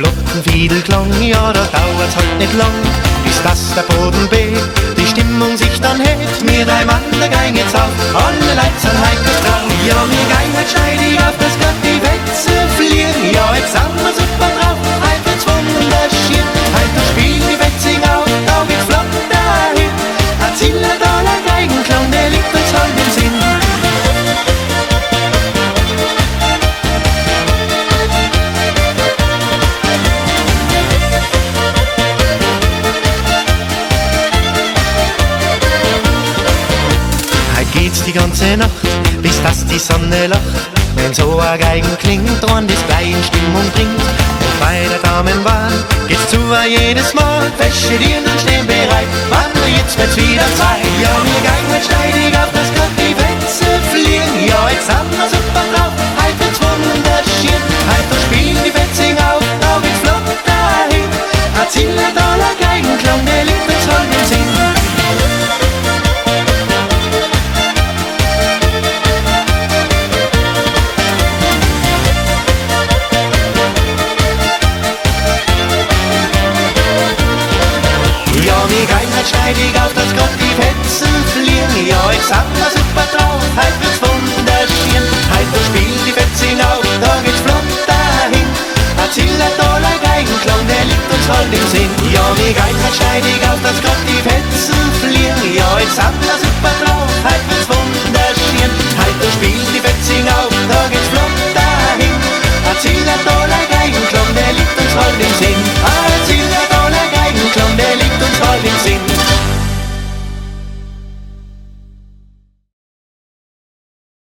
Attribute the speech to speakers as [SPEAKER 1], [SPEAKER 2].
[SPEAKER 1] flotten Fiedelklang, ja, da dauert's halt nicht lang, bis das der Boden bebt, die Stimmung sich dann hebt. Wir drei Mann, da gein jetzt auf, alle Leute sind heute drauf. Ja, wir gein halt steinig auf, dass grad die Wetze fliegen. Ja, jetzt sind wir super drauf, heute wird's wunderschön. Heute spielen die Wetzing auf, da geht's flott dahin. Ein Zillertaler Geigenklang, der liegt uns halt im Sinn. Geht's die ganze Nacht, bis dass die Sonne lacht. Wenn so ein Geigen klingt und das gleich in Stimmung bringt. Und bei der Damenwahl geht's zu jedes Mal. Wäsche dir und stehen bereit, wann jetzt wird's wieder Zeit. Ja, wir geigen halt steinig auf, dass grad die Wetze fliegen. Ja, jetzt haben wir super drauf, heute wird's wunderschön. Heute spielen die Wetzing auf, da geht's flott dahin. Ein Zillertaler Geigenklang, der liegt uns halt im Sinn. Wir gehen halt steinig auf, dass grad die Fetzen fliegen. Ja, jetzt haben wir super drauf, heute wird's wunderschön. Heute spielen die Fetzing auf, da geht's flott dahin. Ein Zillertaler Geigenklang, der liegt uns halt im Sinn. Ja, wir gehen halt steinig auf,